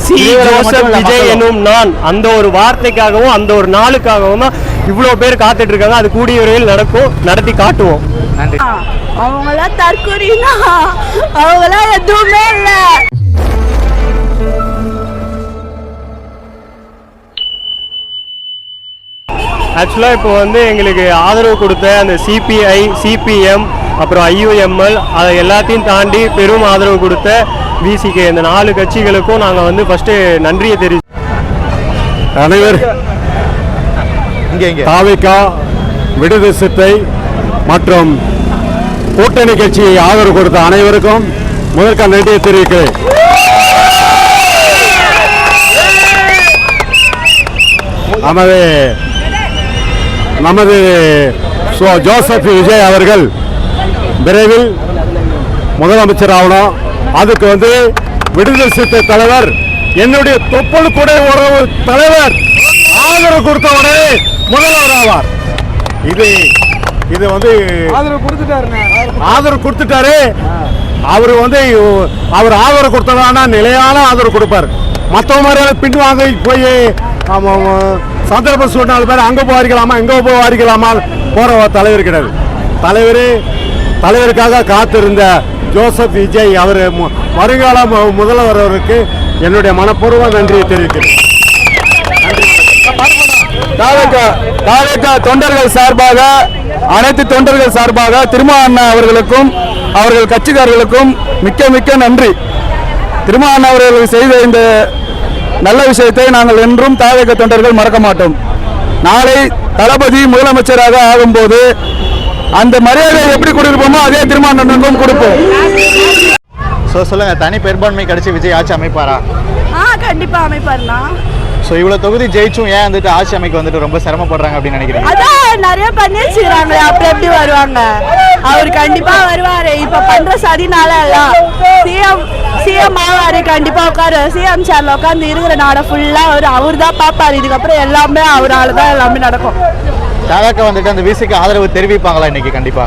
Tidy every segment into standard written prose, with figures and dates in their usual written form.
C Joseph Vijay எனும் நான் அந்த ஒரு வார்த்தைக்காகவும் அந்த ஒரு நாளுக்காகவும் தான் இவ்வளோ பேர் காத்துட்டு இருக்காங்க. அது கூடிய விரைவில் நடக்கும், நடத்தி காட்டுவோம். நன்றி. அவங்களாம் தற்கொலைனா அவங்களாம் எதுவுமே இல்லை. ஆக்சுவலாக இப்போ வந்து எங்களுக்கு ஆதரவு கொடுத்த அந்த சிபிஐ, சிபிஎம், அப்புறம் ஐயுஎம்எல் அதை எல்லாத்தையும் தாண்டி பெரும் ஆதரவு கொடுத்த விசிகே இந்த 4 கட்சிகளுக்கும் நாங்கள் வந்து ஃபஸ்ட்டு நன்றியை அனைவர் தாவிகா, விடுதலை சிறுத்தை மற்றும் கூட்டணி கட்சியை ஆதரவு கொடுத்த அனைவருக்கும் முதற்க நன்றியை தெரிவிக்கிறேன். நமது ஜோசப் விஜய் அவர்கள் விரைவில் முதலமைச்சர் ஆகணும். அதுக்கு வந்து விடுதலை சிறுத்தை தலைவர், என்னுடைய தொப்பல் கூட உறவு தலைவர் ஆதரவு கொடுத்தவனே முதல்வர் ஆவார். இது வந்து ஆதரவு கொடுத்துட்டாரு. அவர் வந்து அவர் ஆதரவு கொடுத்ததானா நிலையான ஆதரவு கொடுப்பார். மற்றவங்க மாதிரி பின்வாங்க போய் சந்தர்ப்ப சூழ்நிலை பேர் அங்கே போய் வாரிக்கலாமா இங்கே போய் வாரிக்கலாமா போற தலைவர் கிடையாது. தலைவருக்காக காத்திருந்த ஜோசப் விஜய் அவர் வருங்கால முதல்வருக்கு என்னுடைய மனப்பூர்வ நன்றியை தெரிவிக்கிறேன். தொண்டர்கள் சார்பாக, அனைத்து தொண்டர்கள் சார்பாக திருமா அண்ணா அவர்களுக்கும் அவர்கள் கட்சிக்காரர்களுக்கும் மிக்க மிக்க நன்றி. திருமா அண்ணா அவர்கள் செய்த இந்த நல்ல விஷயத்தை நாங்கள் என்றும் தாவேக தொண்டர்கள் மறக்க மாட்டோம். நாளை தளபதி முதலமைச்சராக ஆகும்போது அந்த மரியாதையை எப்படி கொடுப்போமோ அதே திருமா அண்ணனுக்கும் கொடுப்போம். சொல்லுங்க, தனி பெரும்பான்மை கிடைச்சி விஜய் ஆட்சி அமைப்பாரா? கண்டிப்பா அமைப்பாருண்ணா. இவ்வளவு தொகுதி ஜெயிச்சும் ஏன் வந்துட்டு ஆட்சி அமைக்க வந்துட்டு ரொம்ப சிரமப்படுறாங்க அப்படின்னு நினைக்கிறேன். அதான் நிறைய பண்ணி வச்சுக்கிறாங்களே, அப்படி எப்படி வருவாங்க? அவர் கண்டிப்பா வருவாரு. இப்ப பண்ற சதினால எல்லாம் சிஎம் ஆவாரு. கண்டிப்பா உட்காரு சிஎம் சேர்ல உட்காந்து இருக்கிற நாடை ஃபுல்லா அவர் தான் பாப்பாரு. இதுக்கப்புறம் எல்லாமே அவரால் தான் எல்லாமே நடக்கும். தாவேக வந்துட்டு அந்த விசிக்கு ஆதரவு தெரிவிப்பாங்களா இன்னைக்கு? கண்டிப்பா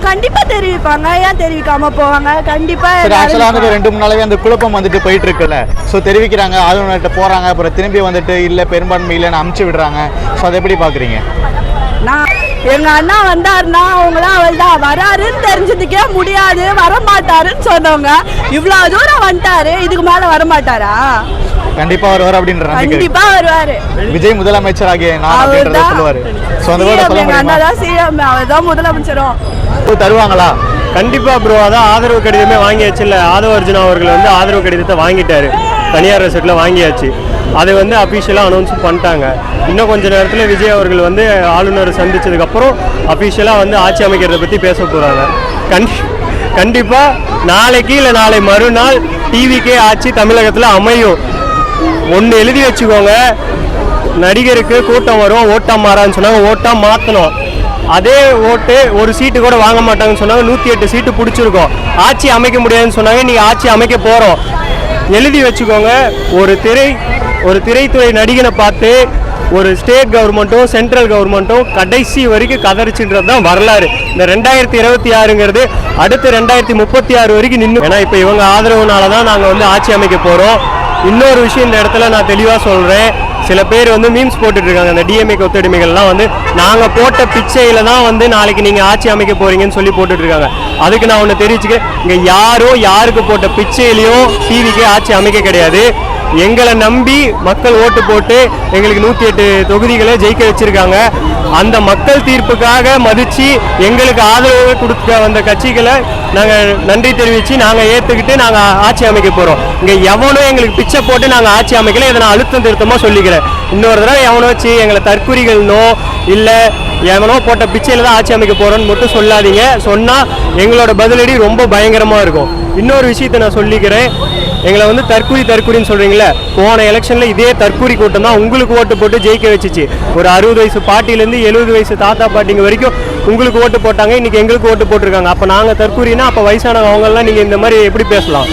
கண்டிப்பா தெரிவிப்பாங்க. ஏன் தெரிவிக்காம போவாங்க? கண்டிப்பா. ஆக்சுவலா வந்து 2-3 நாளாவே அந்த குழப்பம் வந்துட்டு போயிட்டு இருக்குல்ல. ஸோ தெரிவிக்கிறாங்க, ஆதரவு போறாங்க, அப்புறம் திரும்பி வந்துட்டு இல்ல பெரும்பான்மை இல்லைன்னு அமுச்சு விடுறாங்க. ஸோ அதை எப்படி பாக்குறீங்க? எங்க அண்ணா வந்தாருன்னா அவங்களாம் அவள் தான் வராருன்னு தெரிஞ்சதுக்கே முடியாது, வரமாட்டாருன்னு சொன்னவங்க இவ்வளவு தூரம் வந்துட்டாரு, இதுக்கு மேல வரமாட்டாரா? கண்டிப்பா வருவார் அப்படின்ற கண்டிப்பா வருவாரு. விஜய் முதலமைச்சர் ஆகிய நான் அப்படின்றத சொல்லுவாரு. சோ அந்த வேர்ட் சொல்ல முடியுமா? அண்ணா தான் சிஎம், அவர் தான் முதலமைச்சரும். தருவாங்களா? கண்டிப்பா ப்ரோ. அதான் ஆதரவு கடிதமே வாங்கியாச்சு. இல்லை ஆதவ அர்ஜுனா அவர்கள் வந்து ஆதரவு கடிதத்தை வாங்கிட்டாரு, தனியார் ரெசார்ட்டில் வாங்கியாச்சு. அதை வந்து அஃபீஷியலாக அனௌன்ஸ் பண்ணிட்டாங்க. இன்னும் கொஞ்ச நேரத்தில் விஜய் அவர்கள் வந்து ஆளுநரை சந்திச்சதுக்கப்புறம் அஃபீஷியலாக வந்து ஆட்சி அமைக்கிறத பற்றி பேச போகிறாங்க. கண்டிப்பாக நாளைக்கு இல்லை நாளை மறுநாள் டிவிக்கே ஆட்சி தமிழகத்தில் அமையும். ஒன்று எழுதி வச்சுக்கோங்க, நடிகருக்கு கூட்டம் வரும், ஓட்டா மாறான்னு சொன்னாங்க, ஓட்டா மாற்றணும். அதே ஓட்டு ஒரு சீட்டு கூட வாங்க மாட்டாங்கன்னு சொன்னாங்க, 108 சீட்டு பிடிச்சிருக்கோம். ஆட்சி அமைக்க முடியாதுன்னு சொன்னாங்க, நீங்கள் ஆட்சி அமைக்க போகிறோம். எழுதி வச்சுக்கோங்க. ஒரு திரைத்துறை நடிகனை பார்த்து ஒரு ஸ்டேட் கவர்மெண்ட்டும் சென்ட்ரல் கவர்மெண்ட்டும் கடைசி வரைக்கும் கதறிச்சுன்றது தான் வரலாறு. இந்த 2026ங்கிறது அடுத்து 2036 வரைக்கும் நின்று. ஏன்னா இப்போ இவங்க ஆதரவுனால தான் நாங்கள் வந்து ஆட்சி அமைக்க போகிறோம். இன்னொரு விஷயம் இந்த இடத்துல நான் தெளிவாக சொல்கிறேன். சில பேர் வந்து மீம்ஸ் போட்டுட்டு இருக்காங்க, அந்த டிஎம்ஏ கொத்தடிமைகள்லாம் வந்து நாங்கள் போட்ட பிச்சையில தான் வந்து நாளைக்கு நீங்கள் ஆட்சி அமைக்க போறீங்கன்னு சொல்லி போட்டுட்டு இருக்காங்க. அதுக்கு நான் ஒன்று தெரிவிச்சுக்கிறேன், இங்கே யாருக்கு போட்ட பிச்சையிலையும் டிவிக்கு ஆட்சி அமைக்க கிடையாது. எங்களை நம்பி மக்கள் ஓட்டு போட்டு எங்களுக்கு 108 தொகுதிகளை ஜெயிக்க வச்சிருக்காங்க. அந்த மக்கள் தீர்ப்புக்காக மதித்து எங்களுக்கு ஆதரவு கொடுக்க வந்த கட்சிகளை நாங்கள் நன்றி தெரிவித்து நாங்கள் ஏற்றுக்கிட்டு நாங்கள் ஆட்சி அமைக்க போகிறோம். இங்கே எவனும் எங்களுக்கு பிச்சை போட்டு நாங்கள் ஆட்சி அமைக்கல. இதை நான் அழுத்தம் திருத்தமாக சொல்லிக்கிறேன். இன்னொரு தடவை எவனோ வச்சு எங்களை தற்குறிகள்னோ இல்லை எவனோ போட்ட பிச்சையில் தான் ஆட்சி அமைக்க போகிறோன்னு மட்டும் சொல்லாதீங்க. சொன்னால் எங்களோட பதிலடி ரொம்ப பயங்கரமாக இருக்கும். இன்னொரு விஷயத்தை நான் சொல்லிக்கிறேன், எங்களை வந்து தற்குறின்னு சொல்கிறீங்களே, போன எலெக்ஷனில் இதே தற்குறி கூட்டம் தான் உங்களுக்கு ஓட்டு போட்டு ஜெயிக்க வச்சிச்சு. ஒரு 60 வயசு பாட்டிலேருந்து 70 வயசு தாத்தா பாட்டிங்க வரைக்கும் உங்களுக்கு ஓட்டு போட்டாங்க, இன்றைக்கி எங்களுக்கு ஓட்டு போட்டிருக்காங்க. அப்போ நாங்கள் தற்குறினா அப்போ வயசானவங்க அவங்கெல்லாம் நீங்கள் இந்த மாதிரி எப்படி பேசலாம்?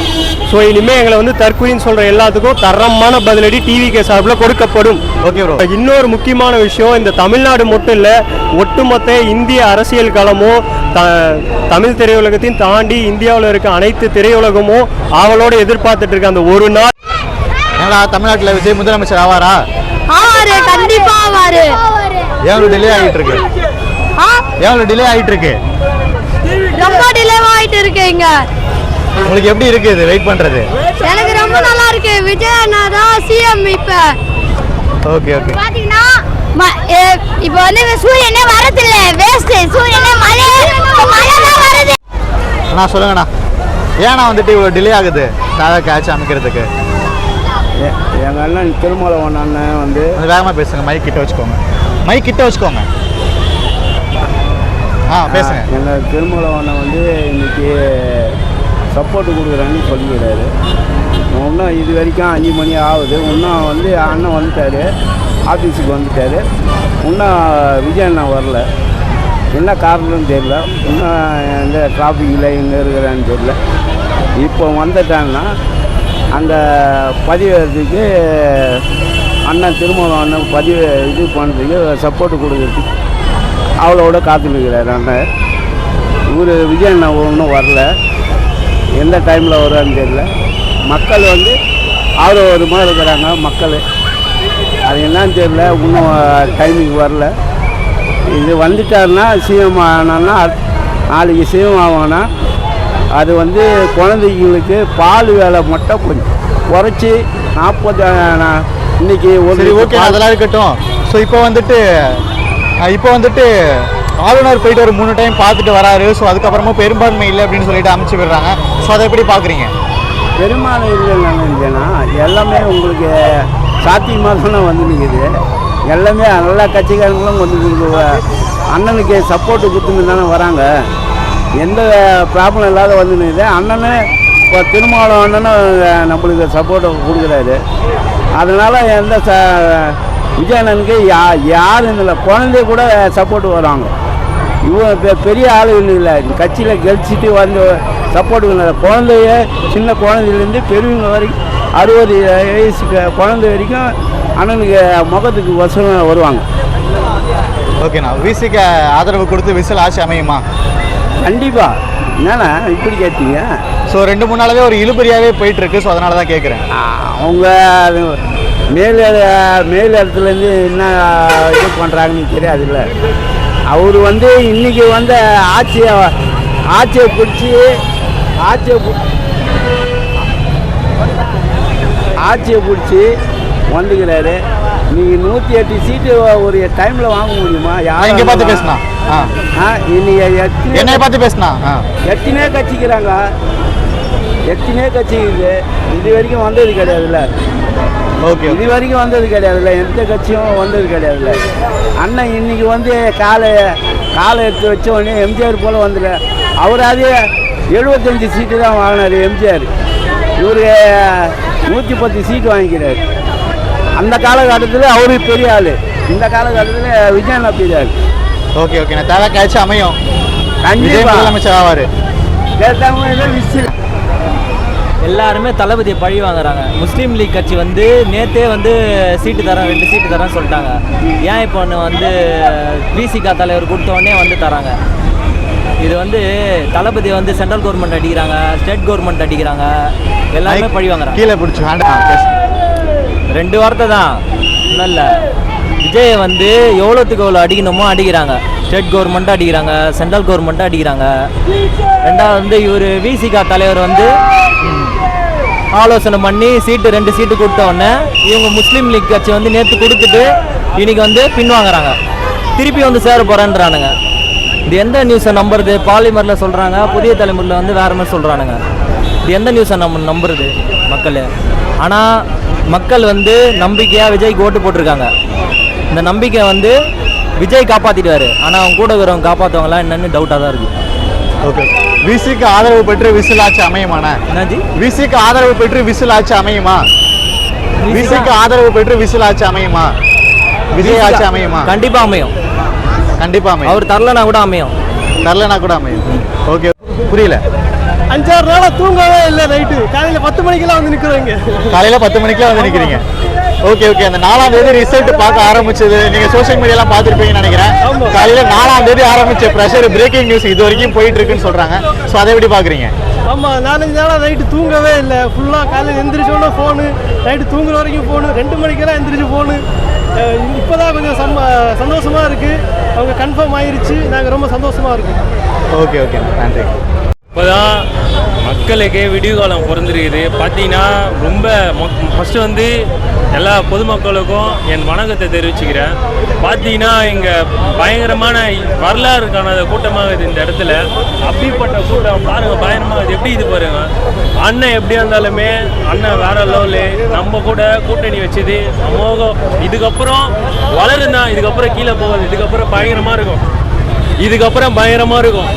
ஸோ இனிமேல் எங்களை வந்து தற்குறின்னு சொல்கிற எல்லாத்துக்கும் தரமான பதிலடி டிவிகே சார்பில் கொடுக்கப்படும். Okay bro. இன்னொரு முக்கியமான விஷயம், இந்த தமிழ்நாடு மட்டும் இல்லை, ஒட்டுமொத்த இந்திய அரசியல் களமும் தமிழ் திரையுலகத்தையும் தாண்டி இந்தியாவில் இருக்க அனைத்து திரையுலகமும் அவளோட எதிர்பார்த்துட்டு இருக்க அந்த ஒரு நாள் ஏன்னா தமிழ்நாட்டில் விஜய் முதலமைச்சர் ஆவாரா? ஆவாரு, கண்டிப்பா ஆவாரு. ஏன் டிலே ஆகிட்டு இருக்கு? ஏன் டிலே ஆகிட்டு இருக்கு? ரொம்ப டிலே ஆயிட்டு இருக்கீங்க. உங்களுக்கு எப்படி இருக்கு இது வெயிட் பண்றது? எனக்கு ரொம்ப நல்லா இருக்கு. விஜய் அண்ணா தான் சிஎம் இப்ப. Okay okay. பாத்தீங்கன்னா இப்போ வந்து சூரியனே வரதில்ல, வேஸ்ட். சூரியனே மழை தான் வருது. அண்ணா சொல்லுங்கண்ணா, ஏன்னா வந்துட்டு இவ்வளோ டிலே ஆகுது தாதா கேட்ச் அமைக்கிறதுக்கு? எங்கள் அண்ணன் திருமலவன் அண்ணன் வந்து வேகமாக பேசுங்க, மைக் கிட்ட வச்சுக்கோங்க, மைக் கிட்ட வச்சுக்கோங்க. பேசுங்க. எங்கள் திருமலவனை வந்து இன்னைக்கு சப்போர்ட்டு கொடுக்குறேன்னு சொல்லிக்கிறாரு. இன்னும் இது வரைக்கும் 5 மணி ஆகுது. இன்னும் வந்து அண்ணன் வந்துட்டார், ஆஃபீஸுக்கு வந்துட்டார். இன்னும் விஜய் அண்ணன் வரல. என்ன காரணம்னு தெரியல. இன்னும் எந்த டிராஃபிக்கில் எங்கே இருக்கிறான்னு தெரியல. இப்போ வந்துட்டாங்கன்னா அந்த பதிவேறதுக்கு அண்ணன் திருமணம் அண்ணன் பதிவு இது பண்ணுறதுக்கு சப்போர்ட்டு கொடுக்குறதுக்கு அவளோட காத்துருக்கிறார் அண்ணன். இவர் விஜய் அண்ணன் ஒன்றும் வரல. எந்த டைமில் வருவான்னு தெரியல. மக்கள் வந்து ஆர்வமாக இருக்கிறாங்க மக்கள். அது என்னன்னு தெரியல, இன்னும் டைமிங் வரல. இது வந்துட்டாருன்னா சிஎம் ஆனான்னா நாளைக்கு சிஎம் ஆகணும்னா அது வந்து குழந்தைங்களுக்கு பால் வேலை மட்டும் கொஞ்சம் குறைச்சி 40 இன்னைக்கு ஒரு. ஓகே, அதெல்லாம் இருக்கட்டும். ஸோ இப்போ வந்துட்டு ஆளுநர் போயிட்டு ஒரு 3 டைம் பார்த்துட்டு வராரு. ஸோ அதுக்கப்புறமா பெரும்பான்மை இல்லை அப்படின்னு சொல்லிட்டு அனுப்பிச்சு விடுறாங்க. ஸோ அதை எப்படி பார்க்குறீங்க? பெரும்பான்மை இல்லைன்னா எல்லாமே உங்களுக்கு சாத்தியமாக தானே வந்து நிற்குது. எல்லாமே எல்லா கட்சிக்காரங்களும் கொஞ்சம் அண்ணனுக்கு சப்போர்ட்டு கொடுத்துன்னு தானே வராங்க. எந்த ப்ராப்ளம் இல்லாத வந்து நிற்குது. அண்ணனே இப்போ திருமாவளவன் அண்ணனும் நம்மளுக்கு சப்போர்ட்டை கொடுக்குறாரு. அதனால் எந்த விஜய் அண்ணனுக்கு யாரும் இல்லை, குழந்தைய கூட சப்போர்ட்டு வராங்க. இவங்க பெரிய ஆளுகள் இல்லை, கட்சியில் கெலிச்சிட்டு வந்து சப்போர்ட்டு பண்ணாங்க. குழந்தைய சின்ன குழந்தையிலேருந்து பெரியவங்க வரைக்கும் 60 வயசு குழந்தை வரைக்கும் அண்ணனுக்கு முகத்துக்கு வசம் வருவாங்க. ஓகேண்ணா, விசிக்கு ஆதரவு கொடுத்து விசில் ஆட்சி அமையுமா? கண்டிப்பாக. என்னண்ணா இப்படி கேட்டீங்க? ஸோ 2-3 நாளாவே ஒரு இழுபறியாகவே போயிட்டுருக்கு. ஸோ அதனால தான் கேட்குறேன். அவங்க மேல் இடத்துலேருந்து என்ன இது பண்ணுறாங்கன்னு தெரியாது இல்லை. அவர் வந்து இன்றைக்கி வந்து ஆட்சியை பிடிச்சி வந்துக்கிறாரு. நீங்கள் 108 சீட்டு ஒரு டைமில் வாங்க முடியுமா? இங்கே பார்த்து பேசினா இன்னைக்கு என்னை பார்த்து பேசினா எத்தனையோ கட்சிக்கிறாங்க, எத்தனையோ கட்சிக்குது. இது வரைக்கும் வந்தது கிடையாதுல்ல. ஓகே, இது வரைக்கும் வந்தது கிடையாதுல்ல, எந்த கட்சியும் வந்தது கிடையாதுல்ல. அண்ணன் இன்னைக்கு வந்து காலை எடுத்து வச்ச உடனே எம்ஜிஆர் போல் வந்துட. அவராது 75 சீட்டு தான் வாங்கினார் எம்ஜிஆர். இவர் 110 சீட்டு வாங்கிக்கிறார். அந்த காலகட்டத்தில் அவரு பெரிய ஆள், இந்த காலகட்டத்தில் விஜய் அண்ணா பெரிய ஆள். ஓகே ஓகே, நான் தேவை கேட்ச் அமையும். கண்டிப்பாக முதலமைச்சர் ஆவார். எல்லாருமே தளபதியை பழி வாங்குறாங்க. முஸ்லீம் லீக் கட்சி வந்து நேற்றே வந்து சீட்டு தரேன் 2 சீட்டு தரேன்னு சொல்லிட்டாங்க. ஏன் இப்போ ஒன்று வந்து விசிகா தலைவர் கொடுத்தோடனே வந்து தராங்க. இது வந்து தளபதி வந்து சென்ட்ரல் கவர்மெண்ட் அடிக்கிறாங்க, ஸ்டேட் கவர்மெண்ட் அடிக்கிறாங்க, எல்லாருமே பழி வாங்குறாங்க. கீழே பிடிச்சி 2 வார்த்தை தான், ஒன்றும் இல்லை. விஜயை வந்து எவ்வளோத்துக்கு எவ்வளோ அடிக்கணுமோ அடிக்கிறாங்க. ஸ்டேட் கவர்மெண்ட்டும் அடிக்கிறாங்க, சென்ட்ரல் கவர்மெண்ட்டும் அடிக்கிறாங்க. ரெண்டாவது வந்து இவர் விசிகா தலைவர் வந்து ஆலோசனை பண்ணி 2 சீட்டு கொடுத்த உடனே இவங்க முஸ்லீம் லீக் கட்சி வந்து நேற்று கொடுத்துட்டு இன்னைக்கு வந்து பின்வாங்குறாங்க. திருப்பி வந்து சேர போகிறேன்றானுங்க. இது எந்த நியூஸை நம்புறது? பாலிமரில் சொல்கிறாங்க, புதிய தலைமுறையில் வந்து வேறு மாதிரி சொல்கிறானுங்க. இது எந்த நியூஸை நம்புறது மக்கள்? ஆனால் மக்கள் வந்து நம்பிக்கையாக விஜய்க்கு ஓட்டு போட்டிருக்காங்க. இந்த நம்பிக்கை வந்து விஜய் காப்பாற்றிடுவார். ஆனால் அவங்க கூட இருக்கிறவங்க காப்பாற்றுவாங்களா என்னன்னு டவுட்டாக தான் இருக்குது. ஓகே, விசிக்கு ஆதரவு பெற்று விசில் ஆட்சி அமையுமாண்ணா? என்னாச்சு? விசிக்கு ஆதரவு பெற்று விசில் ஆட்சி அமையுமா? விசிக்கு ஆதரவு பெற்று விசில் ஆட்சி அமையுமா? விஜய் ஆட்சி அமையுமா? கண்டிப்பாக அமையும். கண்டிப்பாக அமையும். அவர் தரலனா கூட அமையும். தரலனா கூட அமையும். ஓகே, புரியல. 5-6 நாளாக தூங்கவே இல்லை. நைட்டு காலையில் 10 மணிக்கெல்லாம் வந்து நிற்கிறீங்க. காலையில் 10 மணிக்கெல்லாம் வந்து நிற்கிறீங்க. ஓகே ஓகே, அந்த 4ஆம் தேதி ரிசல்ட் பார்க்க ஆரம்பிச்சது நீங்கள் சோஷியல் மீடியாலாம் பார்த்துருப்பீங்கன்னு நினைக்கிறேன். காலையில் 4ஆம் தேதி ஆரம்பிச்ச ப்ரெஷர் பிரேக்கிங் நியூஸ் இது வரைக்கும் போயிட்டு இருக்குன்னு சொல்கிறாங்க. ஸோ அதை எப்படி பார்க்குறீங்க? ஆமாம் 4-5 நாளாக நைட்டு தூங்கவே இல்லை. ஃபுல்லாக காலையில் எந்திரிச்சோன்னா ஃபோனு, நைட்டு தூங்குற வரைக்கும் ஃபோனு, 2 மணிக்கெல்லாம் எந்திரிச்சு ஃபோனு. இப்போ தான் கொஞ்சம் சந்தோஷமாக இருக்குது. அவங்க கன்ஃபார்ம் ஆயிருச்சு. நாங்கள் ரொம்ப சந்தோஷமாக இருக்கோம். ஓகே ஓகே நன்றி. இப்போ தான் மக்களுக்கு விடிவு காலம் பிறந்திருக்குது. பார்த்தீங்கன்னா ரொம்ப ஃபஸ்ட்டு வந்து எல்லா பொதுமக்களுக்கும் என் வணக்கத்தை தெரிவிச்சுக்கிறேன். பார்த்தீங்கன்னா இங்கே பயங்கரமான வரலாறு காணாத கூட்டமாகுது இந்த இடத்துல. அப்படிப்பட்ட கூட்டம் பாருங்கள், பயங்கரமாக எப்படி இது பாருங்கள். அண்ணன் எப்படியா இருந்தாலுமே அண்ணன் வேற லெவலு. நம்ம கூட கூட்டணி வச்சது அமோகம். இதுக்கப்புறம் வளருந்தான், இதுக்கப்புறம் கீழே போகாது. இதுக்கப்புறம் பயங்கரமாக இருக்கும்.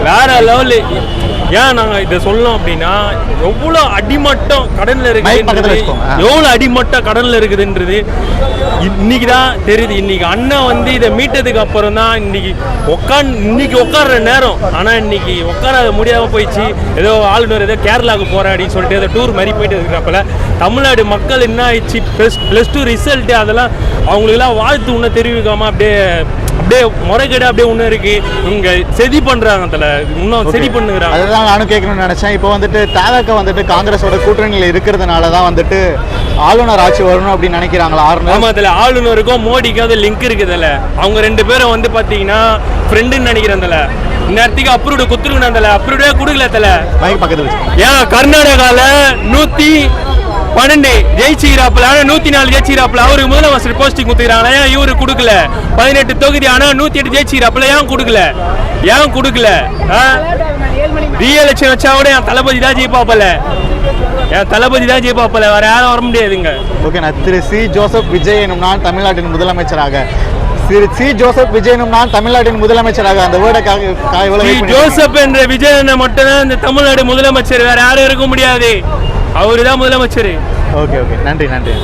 வேற லெவலு. ஏன் நாங்கள் இதை சொல்லணும் அப்படின்னா, எவ்வளோ அடிமட்டம் கடனில் இருக்குதுன்றது, எவ்வளோ அடிமட்டம் கடனில் இருக்குதுன்றது இன்னைக்கு தான் தெரியுது. இன்னைக்கு அண்ணன் வந்து இதை மீட்டதுக்கு அப்புறம் தான் இன்னைக்கு உட்கார்ற நேரம். ஆனால் இன்னைக்கு உட்கார முடியாமல் போயிடுச்சு. ஏதோ ஆளுநர் ஏதோ கேரளாவுக்கு போராடின்னு சொல்லிட்டு ஏதோ டூர் மாதிரி போயிட்டு இருக்கிறப்பல தமிழ்நாடு மக்கள் என்ன ஆயிடுச்சு, +2 ரிசல்ட்டு அதெல்லாம் அவங்களுக்கெல்லாம் வாழ்த்து ஒன்றும் தெரிவிக்காமல் அப்படியே முறைகேடு அப்படியே ஒன்று இருக்கு. இவங்க செதி பண்றாங்க, இன்னும் செதி பண்ணுறாங்க. அதுதான் நானும் கேட்கணும்னு நினைச்சேன். இப்போ வந்துட்டு தவேக வந்துட்டு காங்கிரஸோட கூட்டணியில் இருக்கிறதுனால தான் வந்துட்டு ஆளுநர் ஆட்சி வரணும் அப்படின்னு நினைக்கிறாங்களா? ஆமா, அதில் ஆளுநருக்கும் மோடிக்கும் அது லிங்க் இருக்குதுல்ல. அவங்க 2 பேரும் வந்து பார்த்தீங்கன்னா ஃப்ரெண்டுன்னு நினைக்கிறதில்ல. இந்நேரத்துக்கு அப்ரூவ்டு குத்துருக்கணும். அப்ரூவ்டே கொடுக்கல தல. மைக் பக்கத்தில் ஏன் கர்நாடகாவில் 112 ஜெயிச்சுக்கிறாப்புல, ஆனால் 104 ஜெயிச்சுக்கிறாப்புல. அவருக்கு முதலமைச்சர் போஸ்டிங் கொடுத்துக்கிறாங்க. ஏன் இவரு கொடுக்கல? 18 தொகுதி ஆனால் 108 ஜெயிச்சுக்கிறாப்புல. ஏன் கொடுக்கல? ரீஎலெக்ஷன் வச்சா கூட என் தளபதி தான் ஜெயிப்பாப்பல. வேற யாரும் வர முடியாதுங்க. ஓகே, நான் திரு சி. ஜோசப் விஜய் எனும் நான் தமிழ்நாட்டின் முதலமைச்சராக அந்த வேர்டை ஜோசப் என்ற விஜய் மட்டும்தான் இந்த தமிழ்நாடு முதலமைச்சர். வேற யாரும் இருக்க முடியாது. அவரு தான் முதலமைச்சர். ஓகே நன்றி.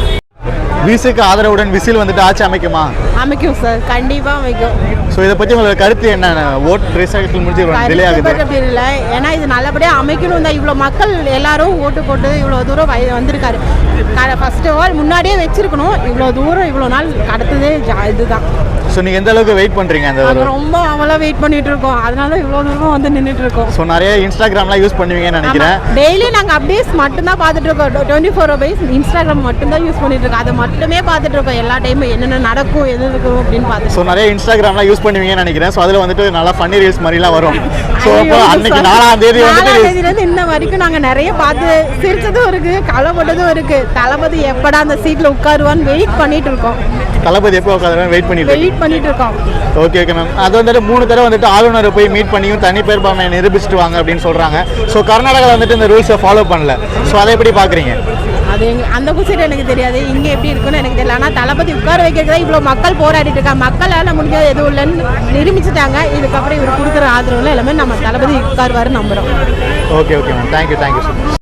விசிக்கு ஆதரவுடன் விசில் வந்துட்டு ஆட்சி அமைக்கும் சார், கண்டிப்பாக அமைக்கும். ஸோ இதை பற்றி உங்களோட கருத்து என்ன? ஓட் ரிசல்ட் முடிஞ்சு டிலே ஆகுது இல்லை, ஏன்னா இது நல்லபடியாக அமைக்கணும் தான். இவ்வளோ மக்கள் எல்லாரும் ஓட்டு போட்டு இவ்வளோ தூரம் வந்திருக்காரு. ஃபர்ஸ்ட் ஆஃப் ஆல் முன்னாடியே வச்சிருக்கணும். இவ்வளோ தூரம் இவ்வளோ நாள் கடத்ததே இதுதான். ஸோ நீங்கள் எந்த அளவுக்கு வெயிட் பண்ணுறீங்க? ரொம்ப அவளா வெயிட் பண்ணிட்டு இருக்கோம். அதனால இவ்வளோ தூரம் வந்து நின்றுட்டு இருக்கோம். ஸோ நிறைய இன்ஸ்டாகிராம்லாம் யூஸ் பண்ணுவீங்கன்னு நினைக்கிறேன். டெய்லி நாங்கள் அப்டேட்ஸ் மட்டும்தான் பார்த்துட்டு இருக்கோம். 24 hours இன்ஸ்டாகிராம் மட்டும்தான் யூஸ் பண்ணிட்டு இருக்கோம். அதை மட்டுமே பார்த்துட்டு இருக்கோம். எல்லா டைமும் என்னென்ன நடக்கும், எது இருக்கும் அப்படின்னு பார்த்து. ஸோ நிறைய இன்ஸ்டாகிராம்லாம் யூஸ் பண்ணுவீங்கன்னு நினைக்கிறேன். ஸோ அதில் வந்துட்டு நல்லா ஃபன்னி ரீல்ஸ் மாதிரிலாம் வரும். ஸோ அப்போ அன்னைக்கு 4ஆம் தேதி வந்துட்டு இன்ன வரைக்கும் நாங்கள் நிறைய பார்த்து சிரிச்சதும் இருக்கு, கவலைப்பட்டதும் இருக்கு. தளபதி எப்படா அந்த சீட்டில் உட்காருவான்னு வெயிட் பண்ணிட்டு இருக்கோம். தளபதி எப்போ உட்காருவான்னு வெயிட் பண்ணிட்டு இருக்கோம். Okay ma'am. அது வந்துட்டு 3 தடவை வந்துட்டு ஆளுநரை போய் மீட் பண்ணியும் தனி பெரும்பான்மையை நிரூபிச்சுட்டு வாங்க அப்படின்னு சொல்கிறாங்க. ஸோ கர்நாடகாவில் வந்துட்டு இந்த ரூல்ஸை ஃபாலோ பண்ணல. ஸோ அதை எப்படி பார்க்குறீங்க? அது அந்த புதுசைட் எனக்கு தெரியாது, இங்கே எப்படி இருக்குன்னு எனக்கு தெரியல. ஆனால் தளபதி உட்கார வைக்கிறதா இவ்வளோ மக்கள் போராடிட்டு இருக்காங்க. மக்களால் முடிஞ்சது எதுவும் இல்லைன்னு நிரூபிச்சுட்டாங்க. இதுக்கப்புறம் இவர் கொடுக்குற ஆதரவுல எல்லாமே நம்ம தளபதி உட்காருவாரு நம்புகிறோம். Okay ma'am. தேங்க்யூ.